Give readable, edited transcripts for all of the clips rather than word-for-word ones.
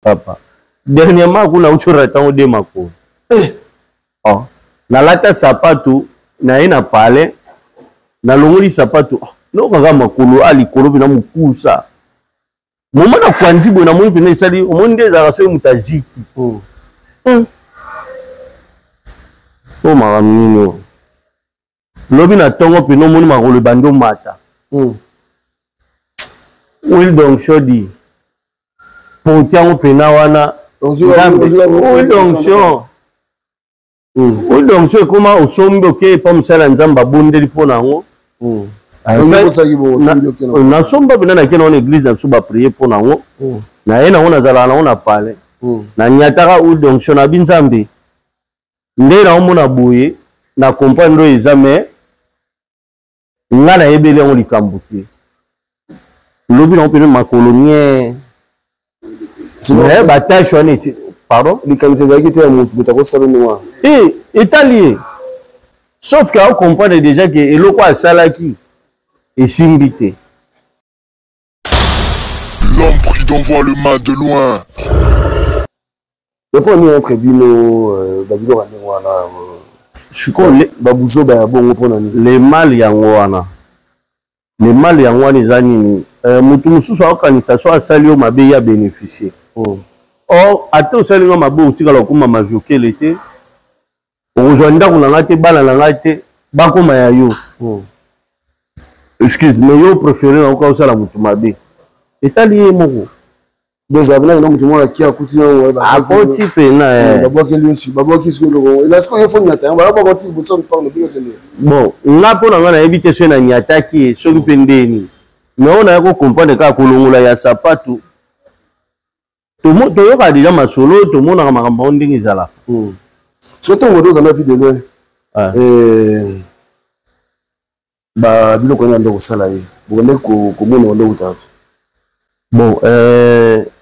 Papa. Dernièrement, on a eu un temps de mako. Oh. Na lata sapato, na ina pale, na longoli sapato. No kanga makolo ali kolo bina mukusa. Moma na kwanzi bona mo bina sali, omonde za raso mutaziki. Oh maramino. Lobi na tongo pino moni makolo bando mata. Will donc chodi. Pontiango pena wana. Oui donc c'est comment au sombo que pas musala nzamba bondeli pona ngo. Na somba bina na kena on église na suba prier pona ngo. Na yena ona zala na ona pale. Na nyataka ou donc sona binzambe. Nde na omona boye na comprendre ezame nga na ebele on likambuki. Lobi na opene makolonie. Mais bataille on est pardon? Les candidats qui étaient à Moutako Salonnois. Et italien. Sauf qu'on comprend déjà que le quoi Salaki est simbité. L'homme pris d'envoie le mal de loin. Le premier entre Bino, Babilo Randewana. Je suis comme Babouzo Bayabon pour les mal Yangoana. Les mal Yangoana, les années. Moutoussou soit organisation à Salio Mabé a bénéficié. Or, à tout ça, les gens m'ont dit que l'on m'a joqué l'été. Aujourd'hui, on a été balalangate, bako mayayo. Excuse-moi, yo préféré encore ça la moutoumabé. Et t'as lié mon. Deux avenants, ils ont dit moi qui a coûté à côté pena. D'abord qu'il y a aussi, d'abord qu'il se le. Il a ce qu'il faut n'y attendre. Voilà pourquoi tu vous parle de bon, on a pour la éviter ce n'a attaqué, ce qui pendeni. Mais on a comprendre que Kolongola ya sapato. Tout le monde a déjà ma solo, tout le monde a ma rambonding izala. Surtout on dans la vie de loin. Bah bilo ko nyando ko sala yi. Bo ne ko ko mo no uta. Bon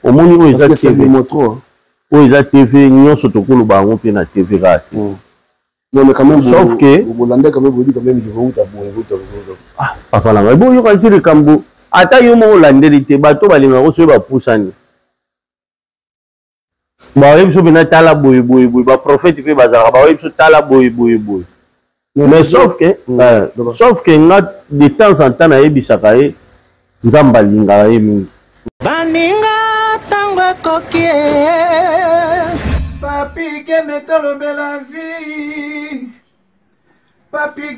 au moni o isa TV moto. O isa TV nyonso to kolo ba ngo pe na TV rati. Non mais quand même sauf que Bolanda quand même vous dit quand même je vais uta bo. Ah papa la bon yo kan siri kambo. Ata yo mo landelité bato balinga ko so ba pusani. Bah oui, je suis tala boy bah prophète fait bazar bah oui, je suis tala boy. Mais sauf que n'a de temps en temps na ebisakaye nzamba linga emi baninga tango kokie papi gene tolo bela vie papi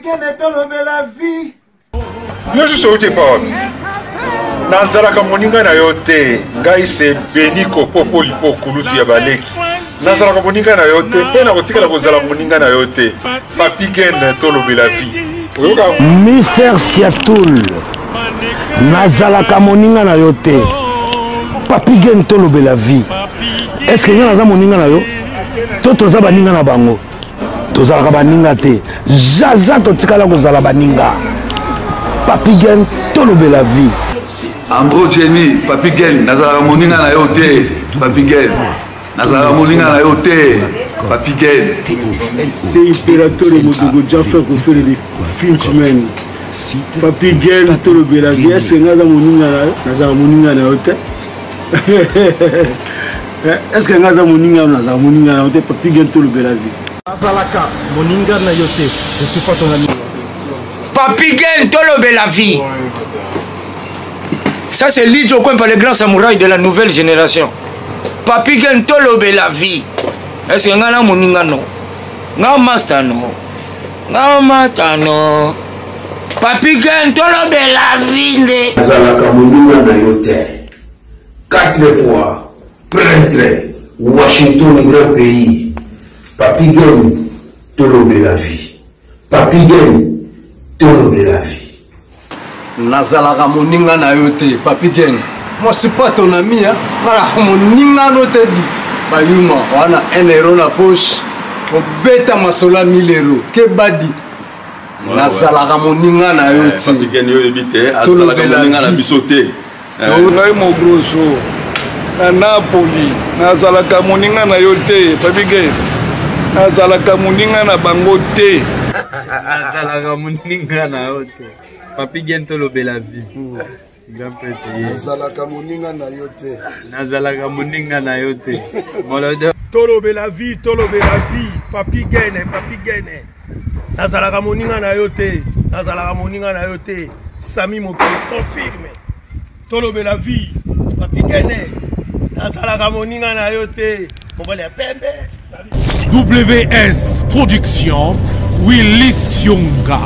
gene tolo bela vie Yo je suis pas Nazaraka moninga na yote ngai se beniko popo lipo kulutu ya baleki Nazaraka moninga na yote pena kotika la kozala moninga na yote papi gen tolo bela vie Mister Siatoul Nazaraka moninga na yote papi gen tolo bela vie est-ce que naza moninga na yo to toza baninga na bango tozalaka baninga te jaza totikala kozala baninga papi gen tolo bela vie Ambro Jenny, Papi Gen, Nazara Moninga na yote, Papi Gen, Nazara Moninga na yote, Papi Gen. C'est impérateur de Modogo Jaffa qui fait des Finchman. Papi Gen, tout le Bélavi, c'est Nazara Moninga na yote. Est-ce que Nazara Moninga na yote, Papi Gen, tout le Bélavi. Nazalaka, Moninga na yote, je suis pas ton ami. Papi Gen, tout le Bélavi. Ça c'est Lidjo Kouempa, le grand samouraï de la nouvelle génération. Papi Gen tolo bela vie. Est-ce que ngana moninga no? Nga master no. Nga mata no. Papi Gen tolo bela vie. Nazalaka moninga na yote. 4 fois prêtre Washington grand pays. Papi Gen tolo bela vie. Papi Gen tolo bela vie. Nazalaka moninga na yote, Papi Gen. Moi, je suis pas ton ami, hein. Nazalaka moninga no te di. Bayuma, wana 1 euro na poche. Obeta masola 1000 euros. Que badi. Nazalaka moninga na yote. Papi Gen yo ebite, azalaka moninga na bisote. Ngai mo grosso. Na Napoli, nazalaka moninga na yote, Papi Gen. Nazalaka moninga na bango te. Nazalaka moninga na yote. Papi Gen tolo bela vie. Grand Prêtre. Nazalaka moninga na yo te. Nazalaka moninga na yo te. Molodo. Tolobe la vie, Papi Gene. Nazalaka moninga na yo te. Nazalaka moninga na yo te. Sami Mokele confirme. Tolobe la vie, Papi Gene. Nazalaka moninga na yo te. Mobile pembe. WS Production, Willy Sionga.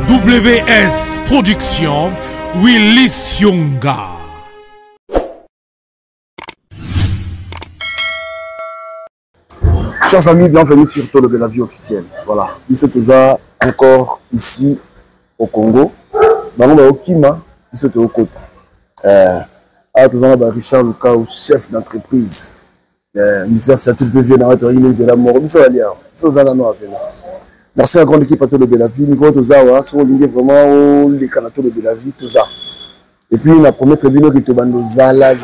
WS Production, Willy Sionga. Chers amis, bienvenue sur Tolobe la vie officielle. Voilà, nous sommes encore ici au Congo. Nous sommes au Kima, nous sommes au Kota. Nous avons Richard Lucas, chef d'entreprise. Ministère Satul PV dans notre réunion de la mort. Nous sommes allés. Nous sommes allés. Merci à la grande équipe à Tolobe la vie. Nous sommes allés vraiment les canaux de la vie. Et puis, on a promis que nous sommes Zala. Nous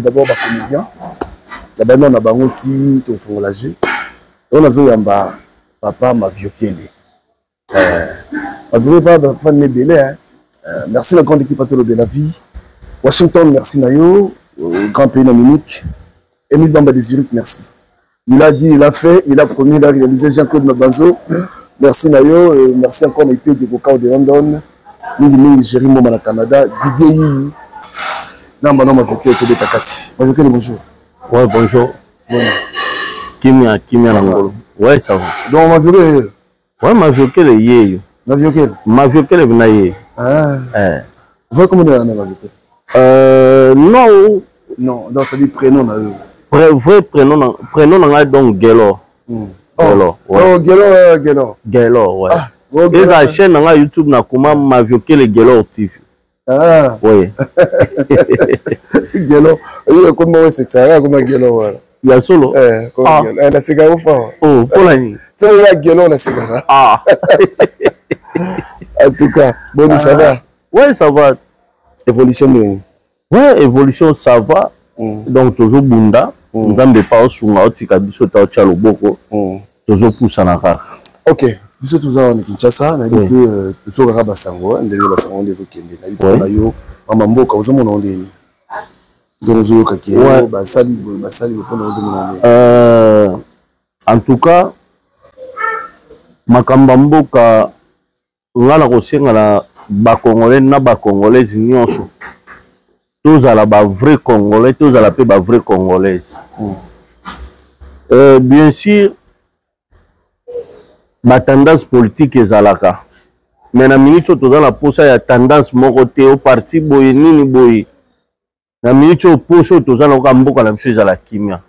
d'abord des comédiens. D'abord, on a Bangoti, ton fongolagé. On a Zoyamba, papa, ma vieux Kélé. Je ne veux pas faire de belé. Merci à la grande équipe à Tolobe la vie. Washington, merci Nayo. Grand pays Dominique. Émile Bamba des Zurich, merci. Il a dit, il a fait, il a promis, il a réalisé Jean-Claude Mabanzo. Merci Nayo. Merci encore mes pays de Bokao de London. Mingi Jérémy Moma na Canada. Didier Yi. Non, non, ma voquette de Takati. Ma voquette, bonjour. Ouais, bonjour. Kimia Nangolo. Ouais, ça va. Donc, ma voquette. Ouais, ma voquette est yé. Ma voquette. Ma voquette est venue. Ah. Vous voyez comment on a ma voquette? Non. Non, donc ça dit prénom. Vrai prénom, donc Gelo. Gelo. Oh, Gelo. Gelo, ouais. Et sa chaîne dans YouTube, na comment ma voquette le Gelo TV. Ah. Oui. Gelo. Comment c'est ça? Comment Gelo? Il y a solo. La cigare au fond. Oh, pour la nuit. Tu vois, la Gelo, la cigare. Ah. En tout cas, bon, ça va. Ouais, ça va. Évolution de. Ouais, évolution, ça va. Donc, toujours Bunda. Nous avons des pauses sur la haute cabisso, tu as le boko. Toujours pousse en arrière. Ok. Nous sommes tous en Kinshasa. On a dit que nous sommes à Rabasango. On a dit que nous sommes à Kende. On a dit que nous sommes à Mamboka. Nous sommes à Kende. Donc, nous sommes à Kende. En tout cas, Makambamboka, on a la Congolais, na Congolais, nyonso. Tous à la vrai Congolais, tous à la paix vrai Congolaise. Bien sûr, la tendance politique est zalaka. Mais na minute tous à la pose ya tendance mon côté au parti boye nini boye. Na minute au pose tous à la mboka la chose à la kimia.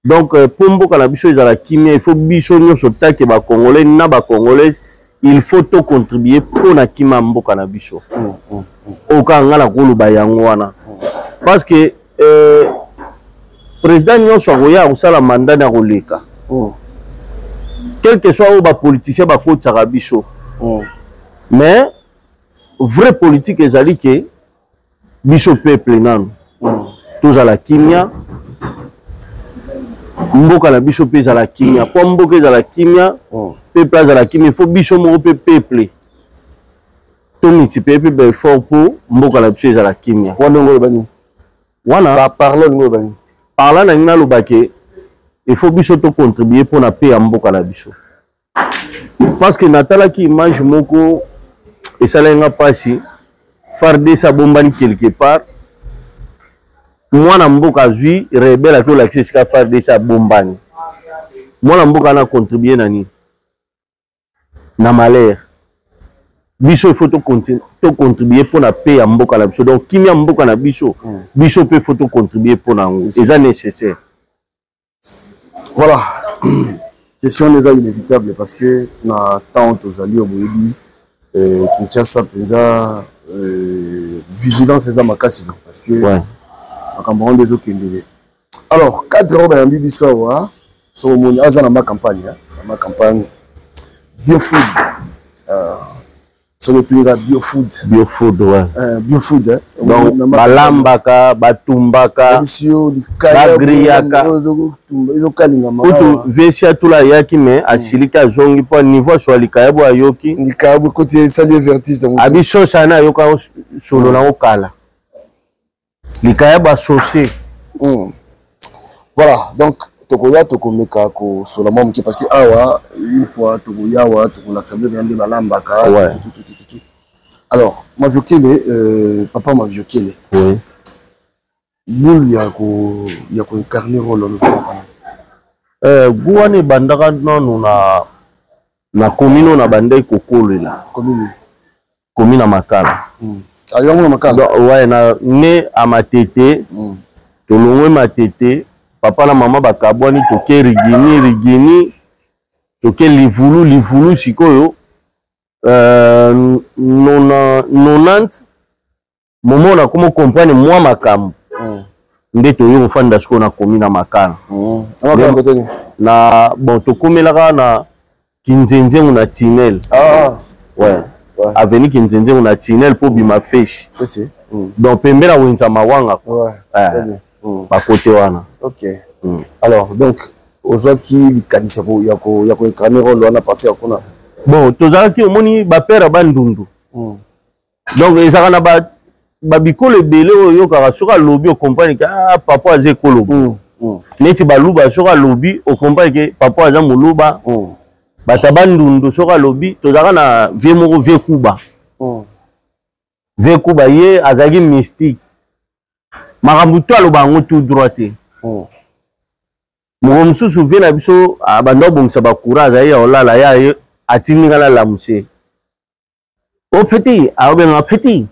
Donc pour mboka la chose à la kimia, il faut biso nyonso take ba Congolais na ba Congolaise. Il faut tout contribuer pour na kima mboka na biso. Oka ngala kuluba yango wana. Parce que président nyonso akoya osala mandat na koleka. Quel que soit le politicien ba ko tsaka biso. Mais vrai politique ezali ke biso peuple nanu. Tous à la kimia. Mboka na biso pe za la kimia. Po mboka za la kimia. Peuple à la kimia, il faut biso mo peuple. Tout multiplier peu fort pour mboka la biso à la kimia. Wana parlons ngo bani. Parlant na ngina lobake, il faut biso to contribuer pour na paix mboka la biso. Parce que natala ki image moko et ça lenga pasi farde sa bombani quelque part. Moi na mboka zui rebelle to l'accès ska farde sa bombani. Moi na mboka na contribuer nani. Na malheur. Biso il faut to contribuer pour la paix à mboka la biso. Donc kimia mboka na biso, biso peut faut to contribuer pour nango. Et ça nécessaire. Voilà. Question les inévitable parce que na tant aux alliés au Boyebi Kinshasa penza vigilance les amakasi parce que akambo des okendele. Alors 4 ans ba mbi biso wa so moni azana ma campagne, ma campagne bien food. soki otulika biofood ouais. Biofood donc balambaka batumbaka bagriaka kutu vesi atula ayaki me asiliki azongi mpo niveau aswa likayabu ayoki likayabu koti esali vertige abisosa na ayoka solo na okala likayabu asose voilà donc tokoya tokomeka kosola mwa moke parce que awa une fois tokoya awa tokolakisa bino nde balambaka alors Maviokele papa Maviokele boule ya koincarner rôle guwani bandaka nanu na komino na bandai kokolela komino na makala ayongo na makala ouais na ne amatete tolongwe matete papa na mama bakabwani toke rigini toke livulu sikoyo 90 momo na komo comprendre moi makambo nde toyo mofanda siko na komi na makala na bon tokomelaka na kinzenzengu na tinel ouais aveni kinzenzengu na tinel po bima feshi donc pembe na wenza mawanga bakote wana ok alors donc ozwaki likanisa ya koincarner rôle wana parti ya kuna bon tozalaki omoni bapere bandundu donc ezalaka na babikolo ebele oyo oyokaka soki alobi okomprendre ke papa aza ekolo neti baluba soki alobi okomprendre ke papa aza moluba bata bandundu soki alobi tozalaka na vie moko vie kuba ye azalaki mystique makambo to aloba yango tout droit te moko mosusu vie na biso banda obongisa bakura azali ya olala ya atindinga na lamuse o petit aobenga petit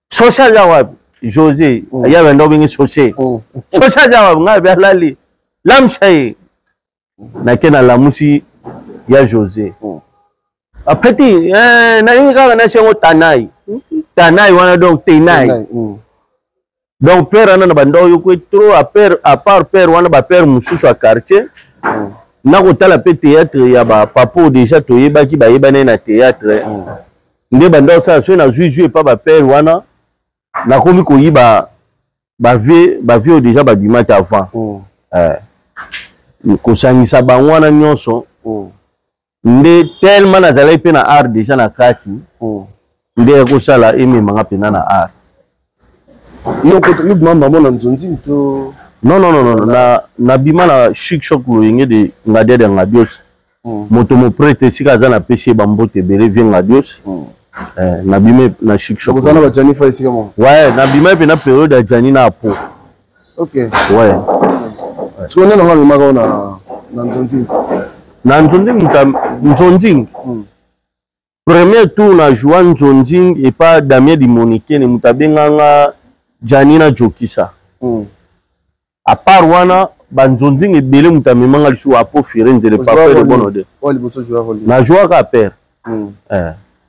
social ya wapi José ya banda obengi social ya wapi nga be alali lamshaye na kena lamusi ya José a petit na inga kaka na shengo tanai wana donc tenai donc père ana na banda oyo ko trop à part père wana ba père mususu a quartier na kotala pe théâtre ya ba papo déjà toyebaki bayebana na théâtre nde banda osala so na juju pa ba père wana na komi koyiba ba vie déjà babimata avant kosangisa bango wana nyonso nde tellement nazalaki pe na art déjà na kati nde ekosala ememanga pena na art yo bimamba mona nzonzi to non na bima na chic shock loyenge de ngade de ngadios moto mo prete sika za na pesi bambote bele vie ngadios na bima na chic shock kozana ba jani fa sika mo ouais na bima pe na période ya jani na po ok ouais so na ngalo maka na nzonzi premier tour na joie nzonzi et pas Damien Dimonique ne mutabenganga Janina Jokisa à part wana banzonzi ebele mutamemanga lisu apo firenze le parfait de bon odeur na joie ka père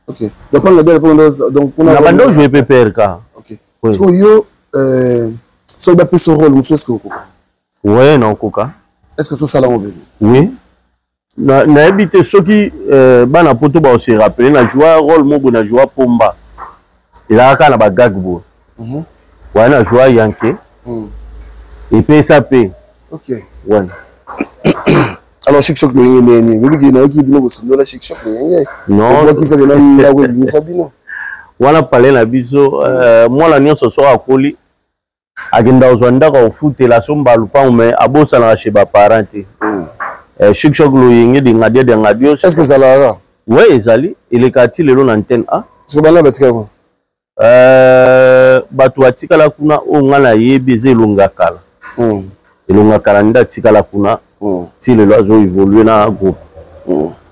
ok donc on a donc on a bando jouer père ka ok parce que yo so ba peso rôle monsieur est-ce que ouais non koka est-ce que so sala ngobeli oui na habité soki bana poto ba se rappeler na joie rôle mo na joie pomba il a ka na ba gagbo ouais na joie yanké et puis ça paye ok ouais alors chic choc ni oui na ki bino bosondo la chic choc non qui ça na ndago ni sabino wana pale na biso moi la nyonso so akoli agenda ozwanda ko futela somba lupa mais abosa na chez ba parents chic choc lo yenge de ngadio est-ce que ça là ouais ezali il est quartier le long antenne a ce bana batika ko bato atikala kuna o ngana yebi zelonga kala elonga kala nda tikala kuna ti le lozo évoluer na groupe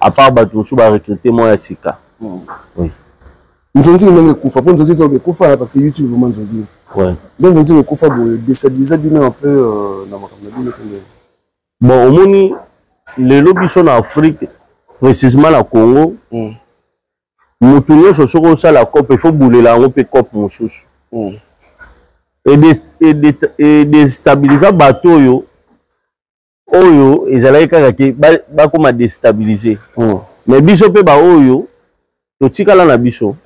à part bato so ba recruter moi ya sika oui nzonzi ngenge kufa po nzonzi to be kufa parce que YouTube vraiment nzonzi ouais donc nzonzi be kufa bo déstabiliser bien un peu na makambo bien bon omoni le lobby son en Afrique précisément la Congo mutu nyonso soko osala cope il faut boulela yango mpe cope mosusu et déstabiliser bato oyo ezalaki kaka ke bakoma déstabiliser mais biso mpe baoyo totikala na biso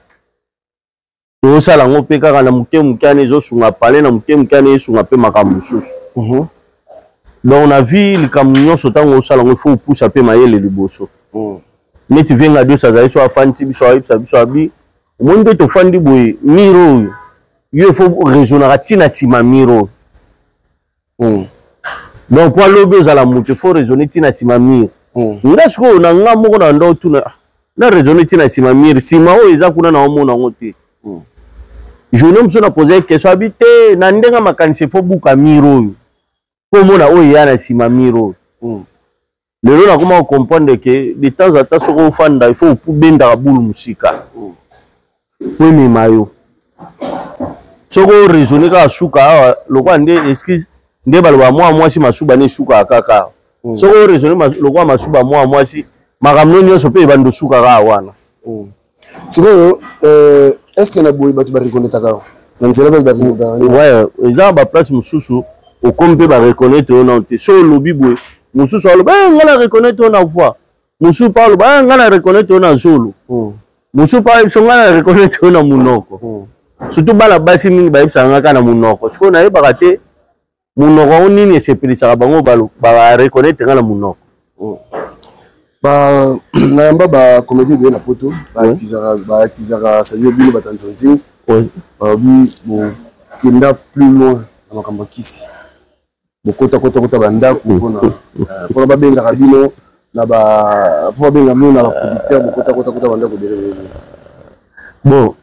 tosala ngo mpe kaka na moke mokane ezosunga pale na moke mokane esunga mpe makambo mosusu. Donc na vie likambo nyonso ntango osala ngo ifo opusa mpe mayele liboso neti venga dios azali so afandi biso ayebisa biso abi omoni mpe tofandi boye miro oyo yo ifo raisonnaka ntina nsima miro oyo. Donc po alobi ozala moto ifo raisonne ntina nsima miro nga sikoyo na nga moko na ndo tuna na raisonne ntina nsima miro nsima oyo eza kuna na omona yango te. Journée mosusu na pose question abi te na ndenge makanisi ifo buka miro oyo po mona oyo eya na nsima miro oyo. Lelo nakoma okomprendre ke de temps en temps soko ofanda ifo opubendaka bulu musika po emema yo soko oraisonne kaka suka awa lokwa nde excuse nde baloba mwa mwasi masuba ne suka kaka soko oraisonne lokwa masuba mwa mwasi makambo nyonso mpe ebando suka kaka wana. Sikoyo est-ce que na boye bato bareconnaîtaka na nzela bato bareconnaîtaka ouais eza ba place mosusu okomi mpe bareconnaître yo na te so olobi boye mosusu aloba nga na reconnaître yo na voix mosusu mpe aloba nga na reconnaître yo na zolo mosusu mpe so nga na reconnaître yo na munoko surtout bana basi mingi bayebisaka nga kaka na munoko sikoyo nayebaka te munoko ngo nini esepelisaka bango bareconnaître nga na munoko. nayamba bacomédie boye na poto baakizaka sadio bino batanzonzi babi bokenda plus loin na makambo kisi bokota bandako mpona babengaka bino mpo babenga bino na baproducteur bokota bandako bele. Bon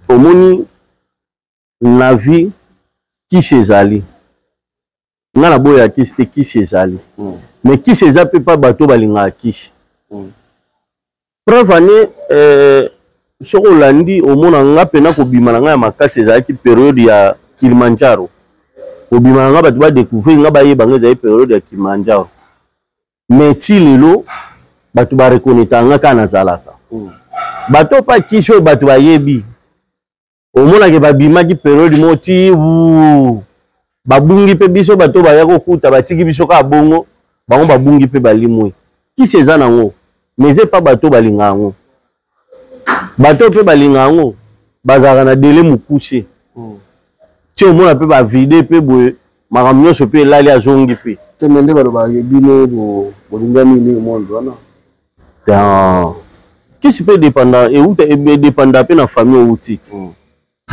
omoni na vie kisi ezali nga na boya kisi te kisi ezali mais kisi eza mpe pa bato balingaka kisi. Preuve ane soki olandi omona nga mpena kobima na nga ya makasi ezalaki periode ya Kilimanjaro kobima na nga bato badécouvrir nga bayeba nga ezali periode ya Kilimanjaro mais ti lelo bato barekoneta nga kaka nazalaka bato pa kisi oyo bato bayebi omonake babimaki periode mo ti babungi mpe biso bato baya kokuta batiki biso kaka bongo bango babungi mpe balimwe kisi eza nango mais eza pa bato balinga yango bato mpe balinga yango bazalaka na dele mokuse ti omona mpe bavide mpe boye makambo nyonso mpe elali azongi mpe teme nde balobaka bino bolingami ndenge mondo wana kisi mpe edépenda mpe na famille outi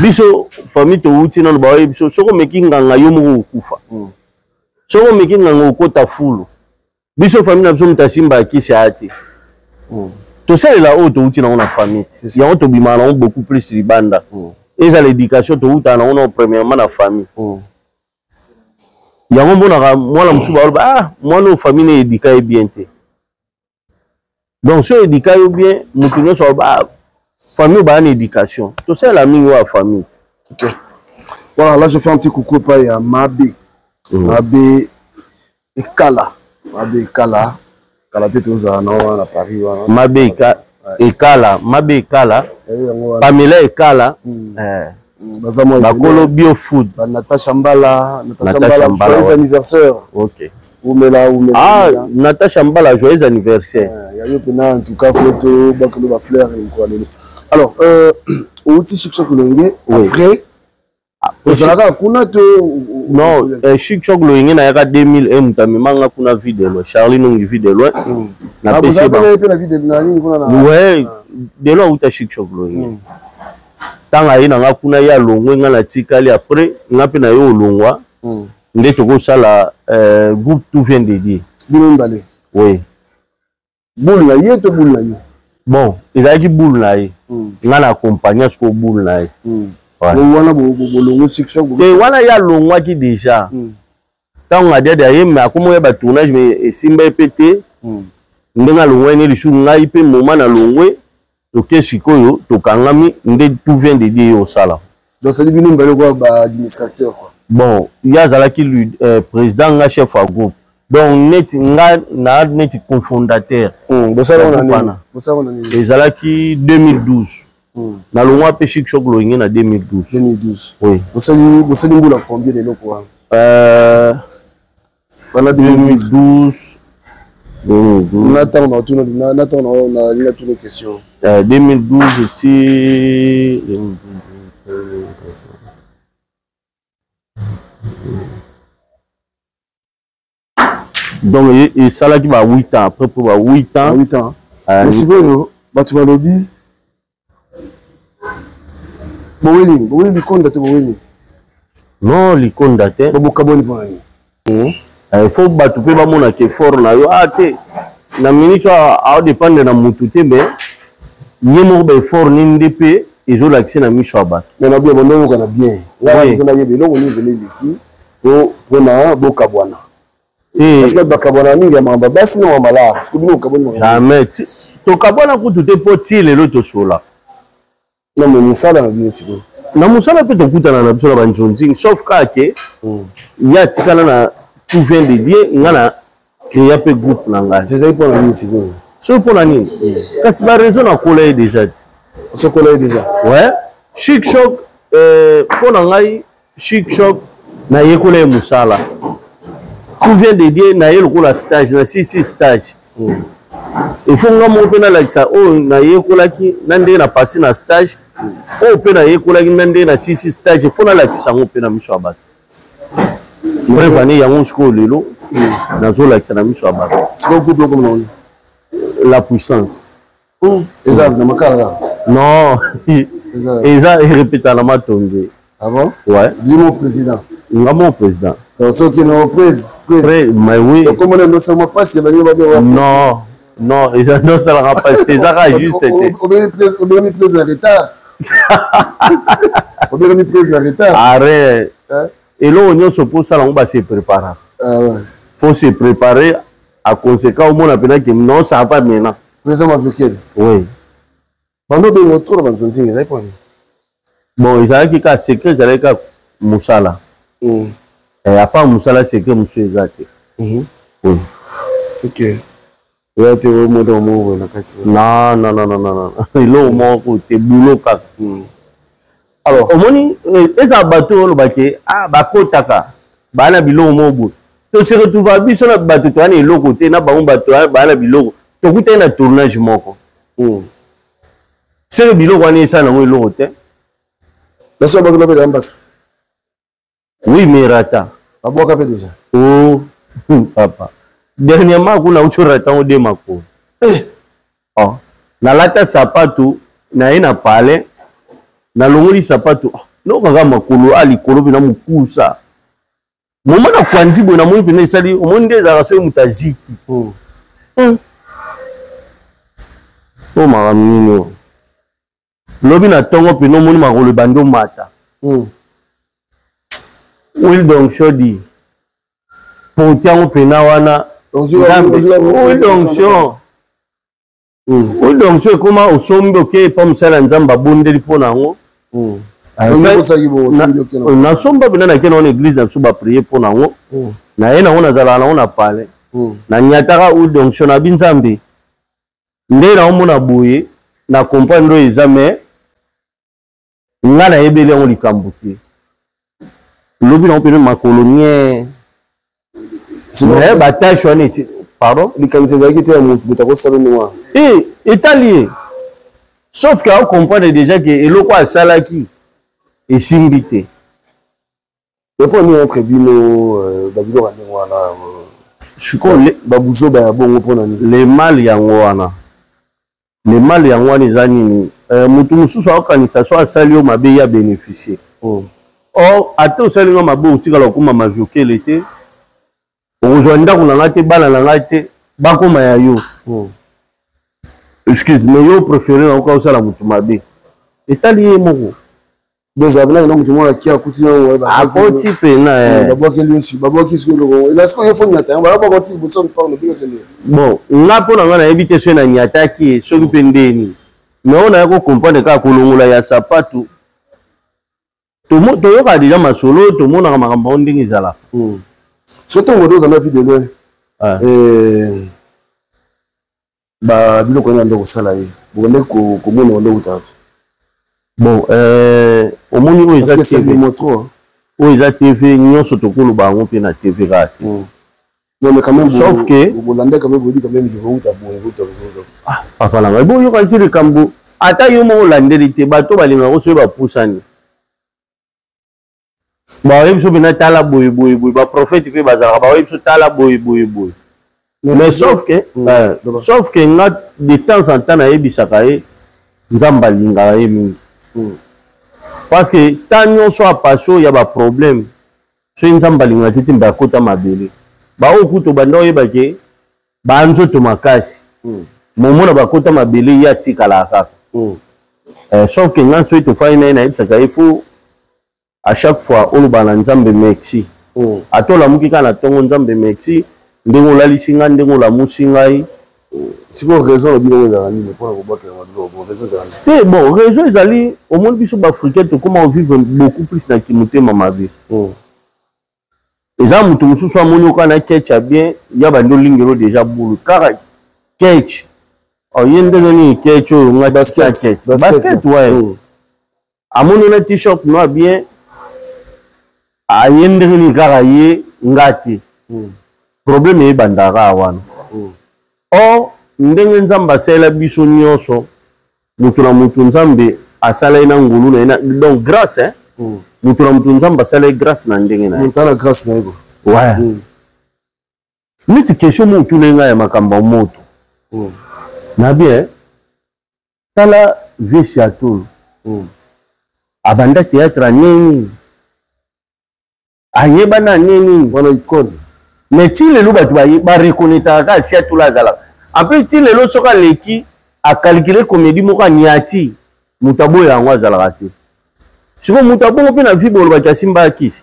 biso famille touti nano bawaye biso soko omeki nganga yo moko okufa soko omeki nganga okota fulu biso famille na biso moto asimbaka kisi aya te tosalela oyo touti nango na famille yango tobimaka nango beaucoup plus libanda ezala éducation toutaka nango na premièrement na famille yango monaka mwana mosusu baloba mwana oyo famille ne édika ye bien te donc so édika yo bien moto nyonso aloba famille bana éducation tosalela mingi oyo ya famille. Ok. Voilà, là je fais un petit coucou pas à Mabé Ekala kala tete oza na Paris Mabé Ekala Pamela Ekala bakolo biofood Natasha Mbala joyeux anniversaire. OK. Oumela Natasha Mbala joyeux anniversaire. Yayo pena en tout cas photo bakolo ba fleur ko alelo. Alors outi Chic-Choc Loyenge après ozalaka kuna to non Chic-Choc Loyenge na yaka 2001 mutamemanga kuna videlo Charlie nongi videlo na pesi ba ouais de lo uta Chic-Choc Loyenge tanga ina nga kuna ya longwe nga na tikali après nga pe na yo longwa nde toko sala groupe tout vient de dire Bilombale oui boule na ye to boule na yo bon ezalaki boule na ye nga na accompagner ce ko boule na ye wana bolongo Chic-Choc te wana ya longwaki déjà ntango ngadiade aye me akomoya batournage me esimba epe te ndenge alongwa ene lisusu ngai mpe moma na longwe toke sikoyo tokangami nde tout vient de dire yo osala donc c'est bino mbele kwa ba administrateur quoi bon ye azalaki président nga chef ya groupe donc neti nga na neti cofondateur ezalaki 2012 nalongwa mpe Chic-Choc Loyenge na 2012 oui bosali mbula combien de loko wana 2012 Nathan, on a toutes nos questions. 2012, donc, et ça là qui va 8 ans. Après, pour 8 ans. 8 ans. Mais si vous tu vas lobby. Boweni, l'icône date Boweni. Non, l'icône date. Il faut battre peu ba mona ke fort na yo ate. Na minute a dépendre na mututé mais yemo ba fort ni ndp ezo l'accès na micho abat. Mais na bien bono ko na bien. Là ils na yebelo on venir liki pour na bokabwana. Parce que bakabwana ni ya mamba basi na mambala. Parce que bino kabwana. Jamais. To kabwana ko tout poti le loto chola. Non mais musala na bien siko. Na musala pe to kutana na biso na banjonzi sauf ka ke ya tikala na tout vient de bien ngana créer peu groupe nanga. C'est ça pour la nuit siko. C'est pour la nuit. Kasi ba raison na collègue déjà. Ce collègue déjà. Ouais. Chic Choc pour ngai Chic Choc na yekole musala. Tout vient de bien na yekola stage na 6 stage. Il faut nga mo pena like ça oh na yekola ki nande na passer na stage. Oh pena yekola ki nande na 6 stage. Il faut na like ça mo pena miso abat. Prévenir yango siko lelo na zo like ça na miso abat. C'est quoi groupe comme non? La puissance. Exact, na makala. Non. Eza répète la matonge. Ah bon? Ouais. Dis mon président. Mon président. Donc ceux qui n'ont prise. Mais oui. Donc comment on ne sait pas si non. Non, ils ne savent pas. C'est ça juste. On a mis prise en retard. On a mis prise en retard. Arrête. Et là, on se pose ça, on va se préparer. Il faut se préparer à conséquence au monde appelé que non, ça va pas maintenant. Président Maviokel. Oui. Pendant que nous avons dans un signe, bon, ils avaient qu'à secret, ils avaient qu'à Moussala. Et à part Moussala, c'est que monsieur Isaac. Oui. Ok. Il a été au mot de mot. Non. Il est au mot côté boulot. Alors, au moment ils ont battu le baquet, ah, bakotaka, bana bilo au mot. Tu se retrouves à biso na battu, tu as le côté, na ba on battu, bana bilo. Tu as un tournage moko. C'est le bilo qu'on est ça dans le côté. La somme de la ambassade. Oui, mais rata. A boire café déjà. Oh, papa. Dernièrement, on a eu un rata au démako. Oh, na lata sapato, na ina pale. Na longoli sapato no kaka makolo ali kolo na mukusa moma na kwanzi bona mo pene sali omonde za raso mutaziki oh maramino lobi na tongo peno moni makolo bando mata will donc chodi pour tiango pena wana will donc c'est comment au sombo ke pas musala nzamba bondeli pona ngo na somba bina na kena on église na suba prier pour nango na yena on azala na on a parlé na nyataka ou donc na binzambe nde na omona boye na comprendre examen nga na yebele on likambuki lobi na opene makolonie c'est ba tâche on est pardon likambuki zaki te mutako salonwa Italien. Sauf qu'on comprend déjà que eloko asalaki et simbité. Le premier entre bino babilo wana chuko babuzo ba bongo pona ni le mal yango wana. Le mal yango wana ezani mutu mususu akanisa so asali o mabe ya bénéficier. Or ato sali ngo mabe utikala kuma maviokele te. Ozwanda kuna ngate bana na ngate bakoma ya yo. Excuse-moi, je préfère encore ça la mutumabe. Italien moko. Deux abna non mutumwa qui a coûté a côté pena. D'abord qu'il aussi, d'abord qu'il se le. Il a ce qu'il faut nyata. On va pas partir pour ça parle bien que. Bon, nga pona nga na éviter ce na nyata qui so pendeni. Mais on a ko comprendre ka kolongola ya sapato. Tout le monde a déjà ma solo, tout le monde a makambo ndingi zala. Surtout on dans la vie de loin. Bah biloko na ndoko sala ye bonne ko komona ndoko ta bon omoni o eza TV nyonso tokolo bango pe na TV rati Non, mais quand même, sauf que vous landez quand même, vous dites quand même, papa là, mais bon, il y a le cambo. Ata yo mo landelité, bato balinga ko so ba pusani. Ba yeb so bina tala boy ba prophète pe bazara ba yeb so tala boy. Mais sauf que nga de temps en temps na yebisaka ye nzamba linga ye mingi. Parce que tant nyo so apaso ya ba problème. So nzamba linga tete mba kota mabele. Ba okuto banda yeba ke ba nzoto makasi. Momona ba kota mabele ya tikala kaka. Sauf que quand tu fais il faut à chaque fois on va dans Nzambe Mexi. À toi la mukika na tongo Nzambe Mexi, ndengo la lisinga ndengo la musingai. C'est quoi raison le bino za nini pour la boîte c'est bon, raison ezali au monde biso ba africain to comment on vivre beaucoup plus na kimute mamabe. Eza mutu mususu amoni ko na ketcha bien, ya ba ndo lingero déjà boulou. Car ketch oh, yendeni kecho nga basket ouais. Amono na t-shirt noir bien. A yendeni karaye ngati. Problème e bandara wana. Oh, ndenge nzamba sala biso nyonso. Mutu na mutu nzambe asala ina ngulu na donc grâce hein. Mutu na mutu nzamba sala grâce na ndenge na. Mutu na grâce na ego. Ouais. Miti question mutu nenga ya makamba moto. Na bien tala vesi atul abanda théâtre nini ayeba na nini wana icône mais ti lelo batu ba reconnaître ka si atula zala après ti lelo soka leki a calculer comédie moko nyati mutabo yango azala te siko mutabo pe na vibo ba kasimba kisi.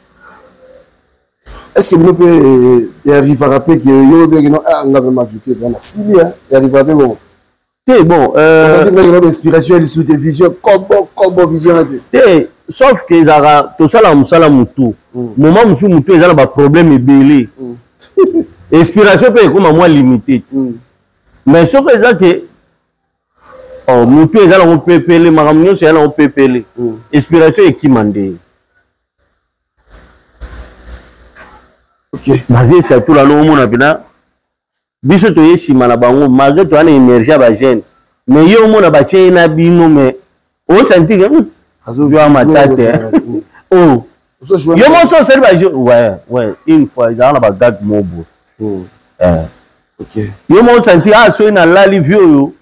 Est-ce que vous pouvez arriver à rappeler que yo bien non nga vraiment vu que na sili hein arrive à bon. Bon, ça c'est une inspiration et sous vision comme vision. Sauf que Zara, tout ça là, musala mutu. Moment musu mutu, ils ont des problèmes belé. Inspiration peut être comme moi limitée. Mais sauf que ça que oh mutu, ils ont un PPL, maramio c'est un PPL. Inspiration est qui mandé. Ok. Basé sur tout là, l'homme on a bien. Biso to yeshima na bango malgré to ana énergie ba jeune mais yo mona ba tshena bino mais o senti que yo amatate oh yo mo so seri ba ouais une fois ils ont ba gag mobo ok yo mo senti so na lali vieux yo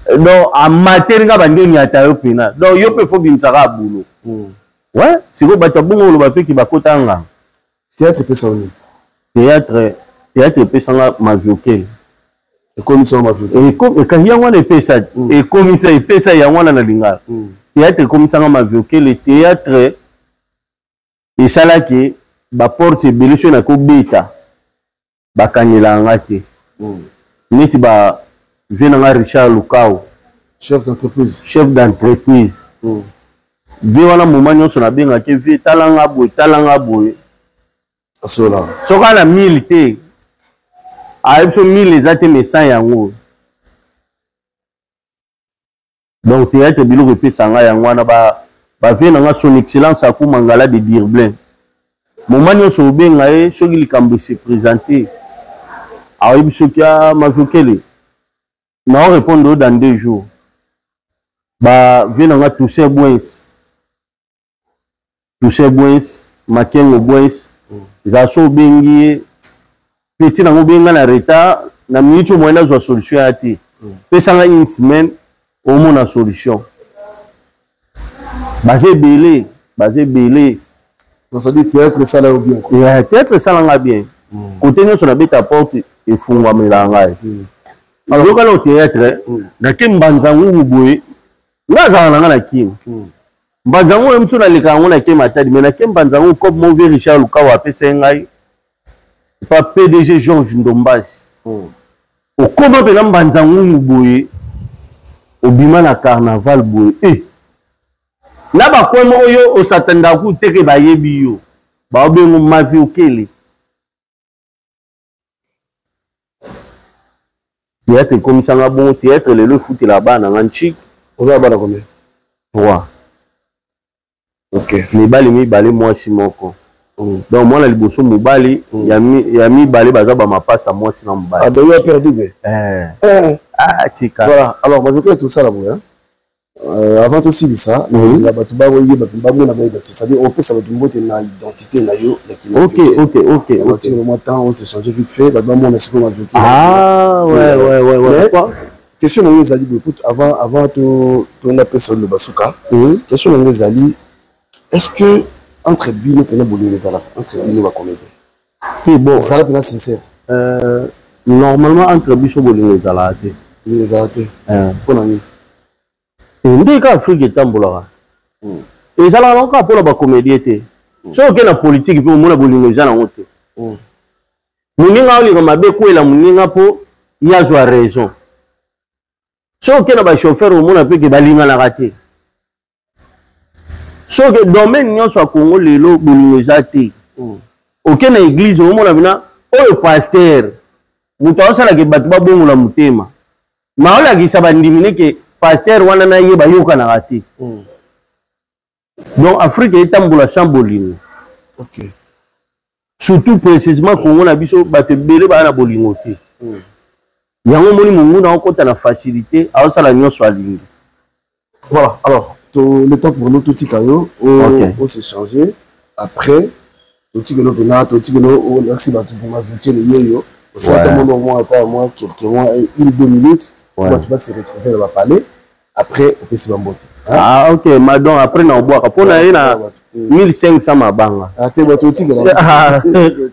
donc amateur nga bandeni ata yo pena donc yo pe fo binsaka bulo ouais siko ba tabungo lo ba pe ki ba kotanga théâtre pe sauni théâtre pesanga maviokel et comme ça maviokel et quand yango na pesa et comme ça pesa yango na lingala théâtre comme ça maviokel le théâtre et sala que ba porte belisho na ko beta ba kanela ngate niti ba venanga Richard Lukao chef d'entreprise vi wana moment nyonso na benga ke vi talanga boy asola soka na 1000 te aïbso 1000 les athées mais sans yango donc théâtre bilo repé sanga yango na ba venanga son excellence aku mangala de Dirblin moment nyonso benga e soki likambo se présenter aïbso kia mavokele na répondre dans 2 jours ba venanga Toussaint Bouens Makengo Bouens zaso bengi petit na ngobenga na retard na minute moyenne zo solution ati pesanga une semaine au moins na solution basé belé donc ça dit théâtre ça là bien et théâtre ça là bien côté nous sur la bête à porte et fungwa melanga alors quand au théâtre na kimbanzangu boye ngaza na kim mbanzangu mso na lekango na kematadi mais na kimbanzangu comme mauvais Richard Lukao apesa ngai pas PDG Georges Ndombasi au comment pe mbanzangu boye obima na carnaval boye na ba kwa mo yo osatanda ku teke ba yebi yo ba obengo mavi okele théâtre comme ça nga bon théâtre le foot là-bas na nganchi on va bana combien 3 ok mibali moi simoko donc moi na liboso mobali ya mibale baza bamapasa mwasi na mobali. Ah donc il a perdu ah tika. Voilà, alors moi je veux tout ça là bas. Avant aussi de ça, la batuba voyez bambo na identité, c'est-à-dire on peut savoir du na identité na yo ya qui. OK. Le mois temps on s'est changé vite fait, bambo on a ce vu. Ah ouais. Question on les a dit avant to na personne le basuka. Question on les a dit est-ce que entre bino pena bolu les ala entre bino va comédie. C'est bon. Ça là sincère. Normalement entre biso bolu les ala te. Les ala te. Pour nani. Ndeka Afrique etambolaka. Ezala lonka pour la comédie te. So ke na politique pe mona bolingo za na ngote. Muninga oli kama be ko ela muninga po ya zo raison. So ke na ba chauffeur mona pe ke balinga na raté. So ke domaine nyonso a Congo lelo bolingo za te. OK na église mona bina o pasteur. Muto osala ke batu ba bongo la mutema. Ma ola ki sabandimine ke pasteur wana na yeba yoka na raté. Donc Afrique etambola sans bolingo. OK. Surtout précisément Congo na biso bato bele ba na bolingo te. Yango moni mungu na okota na facilité a osala nyonso alingi. Voilà, alors le temps pour nous tout tikayo on s'est changé après tout tikelo pena tout tikelo on merci bato de m'inviter les yeyo. Ça tout le monde au moins attend moi quelques mois 1-2 minutes. On va se retrouver dans la palais. Après, on peut se bamboter. Ah, ok. Madon, après, on boit. Pour na 1500 mabanga. Ah, t'es bon, tu là.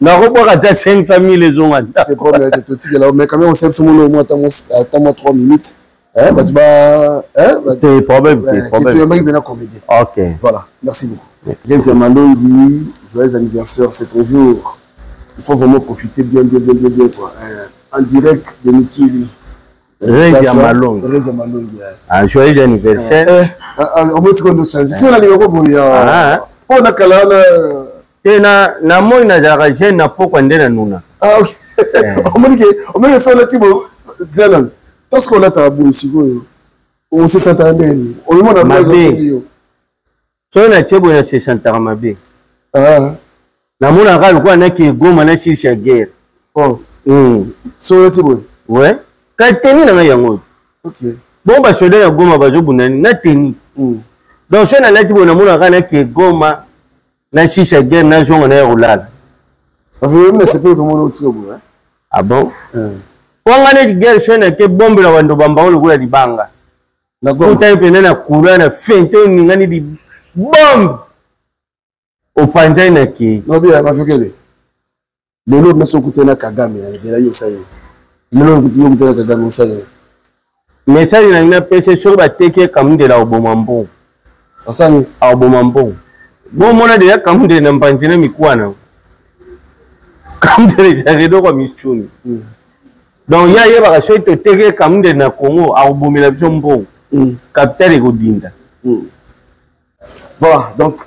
Na boire à 500 000 les hommes. T'es problème, tu là. Mais quand même, on sait que au moins, attends-moi 3 minutes. Hein, bah, tu vas. Hein, t'es problème, t'es problème. Tu es bien bien comédie. Ok. Voilà, merci beaucoup. Deuxième Malongi, joyeux anniversaire, c'est ton jour. Il faut vraiment profiter bien, quoi. En direct de Mikili. Reza Malongi. Ah, joyeux anniversaire. On va se changer. Si on a les robots, on a calana. Tena na moi na jara jeune na poko ndena nuna. Ah ok. On me ça là tibo Zelan. Parce qu'on a tabou ici on se sent bien. On le monde a pas yo. So na tibo na se sentara mabe. Ah. Na mona ka kwa na ki goma na si guerre. Oh. So tibo. Ouais. Ka teni na yango. OK. Bon ba soda ya goma bazo bunani na teni. Donc so na tibo na mona ka na ki goma na si guerre na zongo na rolala. Mais c'est pas comment on tire hein. Ah bon? Wanga ne guerre so na ke bombe la wando bamba o lokula libanga. Na go ta pene na kula na fente ni ngani di bombe. O panja na ki. No bien ma fikele. Lelo na sokuta na Kagame na nzela yo sayo. Lelo kuta na Kagame sayo. Message na ina pese so ba teke kamunde la obomambo. Asani obomambo. Bon mona de kamunde na mpanjina mikwana. Kamunde ya redo kwa michuni. Donc ya yeba ka so to teke kamunde na Congo obomela biso mbo. Capital ekodinda. Voilà, donc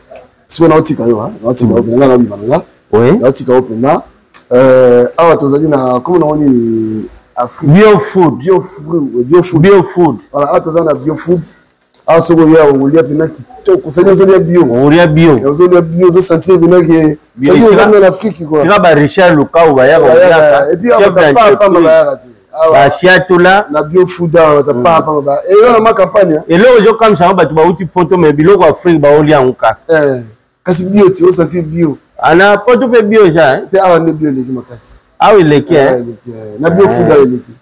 si on a otika yo hein, otika opena na bimanga. Oui. Otika opena awa tozali na comment on dit Afrique biofood. Voilà, awa tozali na biofood. Awa soko ya ongolia pena kitoko. C'est une bio. Ongolia bio. Ongolia bio zo sentir pena que c'est une zone en Afrique quoi. C'est là ba Richard Lukau ba ya ba. Et puis on va pas mal ba siatula na biofood ta pas ba. Et là ma campagne. Et là ozo comme ça ba tu ba uti poto mais biloko Afrique ba olia nka. Kasi bio tu sentir bio. Ana poto pe bio ja. Te awa ne bio leki makasi. Ah oui leki hein. Na biofood leki.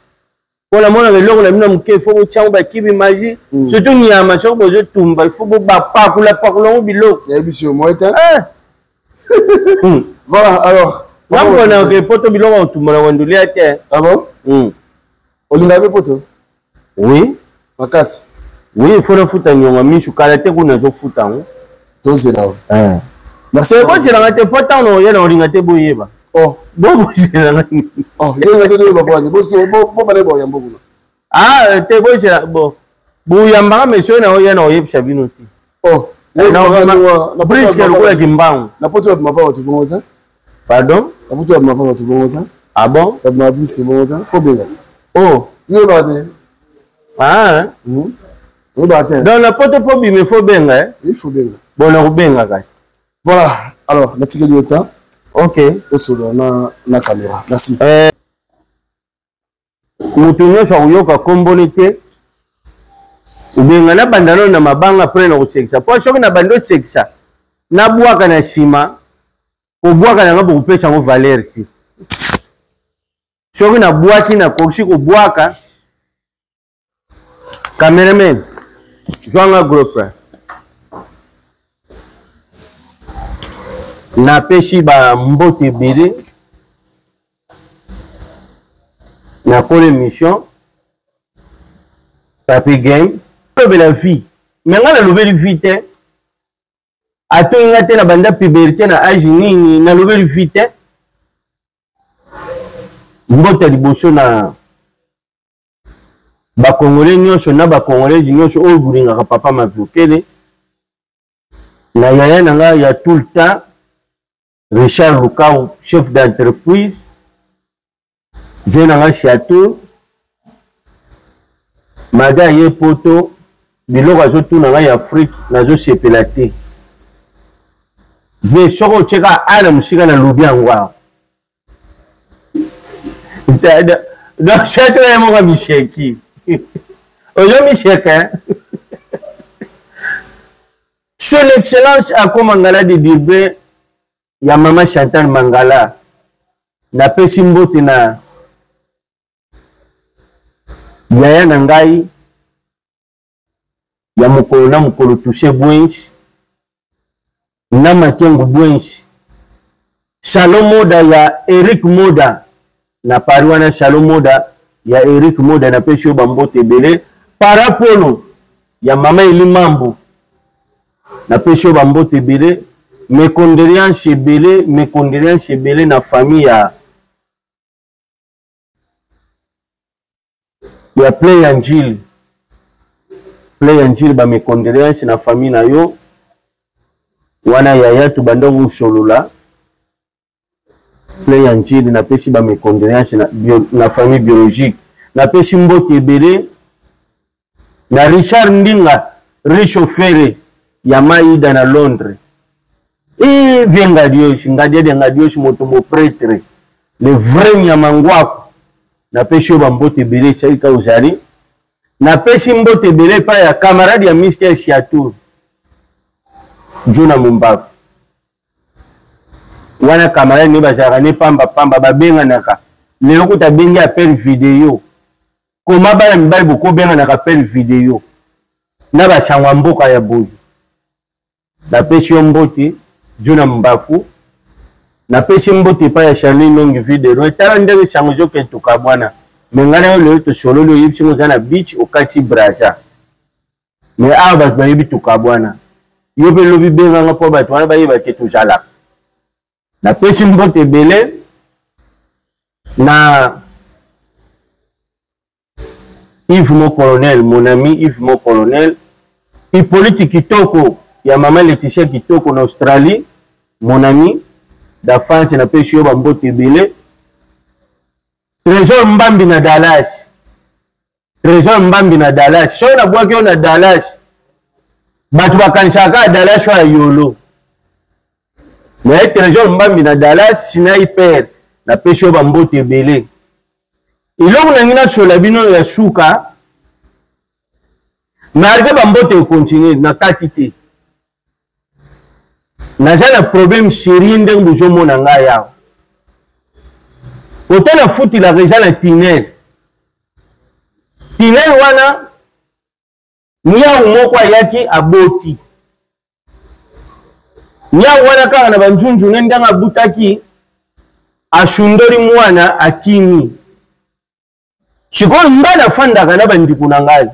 Pour la mona biloko na mina muke faut ko tshamba ba kibi maji. Surtout nyama so bozo tumba il faut ba pakula biloko. Ya biso mo eta. Voilà alors. Namko na ke poto biloko tumba na wandulia te. Ah bon? Olinga be poto? Oui. Makasi. Oui, il faut le foutre nyonga michu kala te kuna zo futa ngo. Toze là. Merci. C'est quoi tu l'as te poto no yena olinga te boyeba. Oh, bon c'est là. Oh, yena te boyeba quoi? Parce que bon ba le boya mbogo. Ah, te boy c'est là bon. Boyamba monsieur na yena oyebisa bino ti. Oh, na prise que le kimbango. Na poto ya mapa watu bongo. Pardon? Na poto ya mapa watu bongo. Ah bon? Na ma prise que bongo. Faut bien. Oh, ni bade. Ah, ni bade. Dans la poto po bi me faut benga, il faut benga. Bon na benga ka. Voilà. Alors, natika liota. Ok. Osolo na caméra. Merci. Mutunyo sa uyoka kombonite. Ubenga na bandano na mabanga après na kusekisa. Po soki na bando sekisa. Na bwaka na sima. Ko bwaka na ngabo kupesa ngo valeur ti. Soki na bwaki na koksi ko bwaka. Cameraman. Joanga groupe. Na peshi ba mbote biri. Na kole mission. Papi Game. Lobe la vie. Mais nga na lobe li vite. Ato nga te na banda puberté na âge nini na lobe li vite. Mbota liboso na ba Congolais nyonso na ba Congolais nyonso oyo bulingaka papa Maviokele. Na yaya na nga ya tout le temps Richard Lukau, chef d'entreprise. Vient na nga Château. Maga ye poto biloko azotuna ngai Afrique nazosepela te. Ve soko oteka ala musika na lobi yango awa. Donc c'est très mon Micheki. Ojo Micheki. Son excellence à Mangala de Dirbe ya mama Chantal Mangala. Na pesi mbote na yaya na ngai ya mokolo touché Bwenchi na Makengo Bwenchi Salon Moda ya Eric Moda na pariwana Salon Moda ya Eric Moda na pesho bambote bele parapolo ya mama Eli Mambo na pesho bambote bele mes condoléances belé na famille ya Play Angel ba mes condoléances na famille na yo wana yaya tu bandongo solola Play Angel na pesi ba mes condoléances na famille biologique na pesi mbote belé na Richard Ndinga richauffeur ya Maïda na Londres et venga Dios moto mo prêtre le vrai nyamangwako na pesi bambote belé saika uzali na pesi mbote belé pa ya camarade ya Mr. Siatur Juna Mumbavu wana camarade ne bazara ne pamba babenga naka lelo kuta bengi appel vidéo koma bala mbali boko benga naka appel vidéo na basangwa mboka ya boyi na pesi mbote Juna Mumbavu na pesi mbote pa ya Charline Longue Vidéo etala ndenge sango joke tuka bwana mengana yo lelo to solo lo yipsi ngo na beach okati Braza mais aba ba yibi tuka bwana yo pe lobi benga nga po bato wana ba yiba ke tujala na pesi mbote belé na Yves Mo Colonel mon ami Yves Mo Colonel Hippolyte Kitoko ya mama Laetitia Kitoko na Australie mon ami da France na pesi yo bambote belé Trésor Mbambi na Dallas so na bwaki yo na Dallas batu bakanisaka Dallas wa yolo mais Trésor Mbambi na Dallas sniper na pesi yo bambote belé iloko na ngina sola bino ya suka malgré bambote continue na katite naza na problème sérieux ndenge bozomona ngai awa otala futi la reza na tunnel wana nyau moko ayaki aboti nyau wana kaka na banjunju ne ndanga abutaki asundoli mwana akimi sikoyo mbana fandaka na bandiko na ngai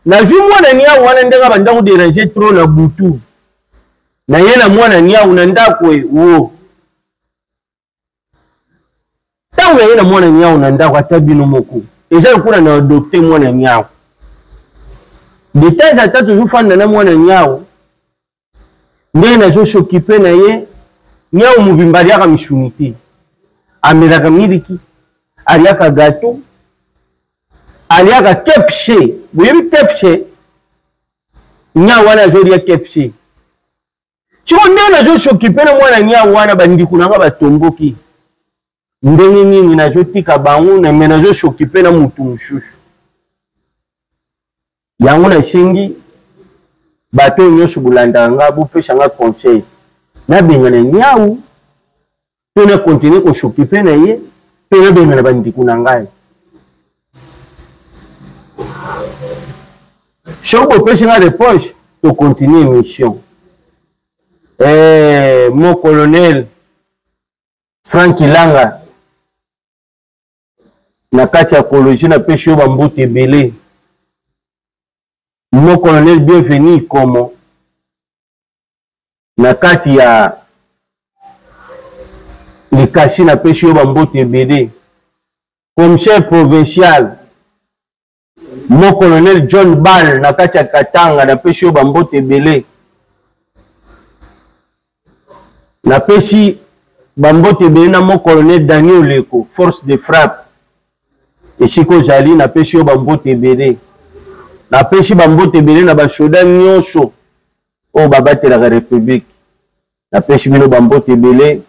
nazwi mwana nyau wana ndenge bandako déranger trop na butu na ye na mwana nyau na ndako wo tango na ye na mwana nyau na ndako ata bino moko eza lokola na adopte mwana nyau de temps à temps tozofanda na mwana nyau ndenge nazosokipe na ye nyau mobimba aliaka misuni te amelaka miliki aliaka gato aliaka kepche boyebi kepche nyau wana azolia kepche siko ndenge nazosokipe na mwana nia wana bandiku nanga batomboki ndenge nini nazotika bango me nazosokipe na mutu mosusu yango nasengi bato nyonso bolandaka nga bopesanga conseil nabengana niau to na continue kosokipe na ye to nabengana bandiku na ngai soki bopesanga réponse to continue émission. Mon colonel Frank Ilanga na kati ya koloji na peshi yo bambote ebele. Mon colonel Bienvenu Komo na kati ya likasi na peshi yo bambote ebele. Commissaire provincial mon colonel John Ball na kati ya Katanga na peshi yo bambote ebele. Na peshi bambote ebele na mon colonel Daniel Leko force de frappe esiko zali na peshi yo bambote ebele. Na peshi bambote ebele na bashoda nyonso oyo babatelaka république. Na peshi bino bambote ebele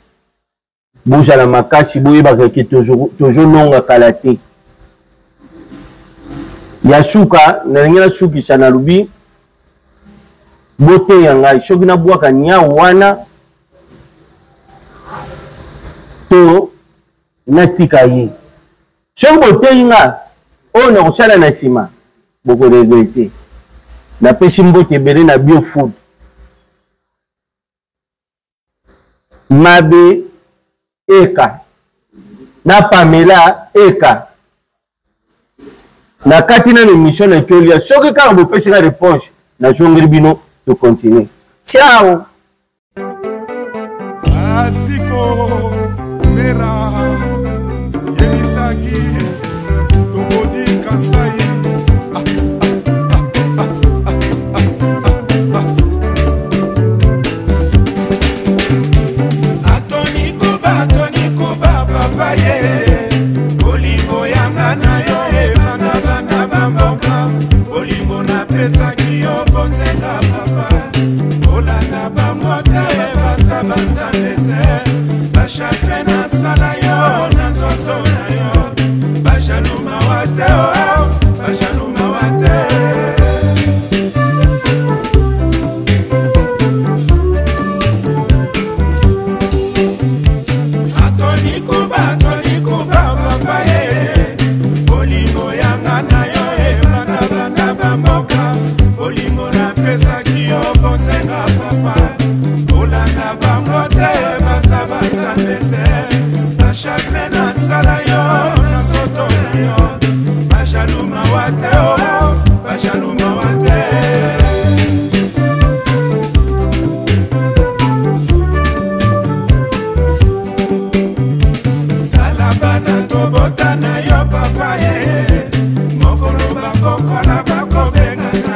bozala makasi boyebaka ke tozononga kala te. Ya suka nalingi nasukisa nalobi bote ya ngai soki nabwaka nia wana to natika ye soki boteyi nga oyo nakosala na nsima bokoregrete. Napesi mbote ebele na Biofood Mabe Eka na Pamela Eka na kati na émission na Kiolia soki kaka bopesi na réponse na jongri bino to continuer. Ciao. Asiko Mera Yemisaki Tobodi Kasai Atoni Kuba Papa ye Olingo yanga na yo Ebana bana bamboka Olingo na pesa kiyo Bonzenga papa Olanda bamote Basabanta nete Bashakre na sala yo Na nzoto na yo Bajaluma wate oh Bajaluma wate Atoni Kuba papa ye Olingo yanga na yo Ebana bana bamboka Olingo na pesa kiyo Bonzenga papa Olanda bamote Basabanta nete Bashakre na sala yo Na nzoto na yo Bajaluma wate oh Bajaluma wate Talabana tobota na yo papa ye Mokolo bakoko na bako benga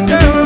te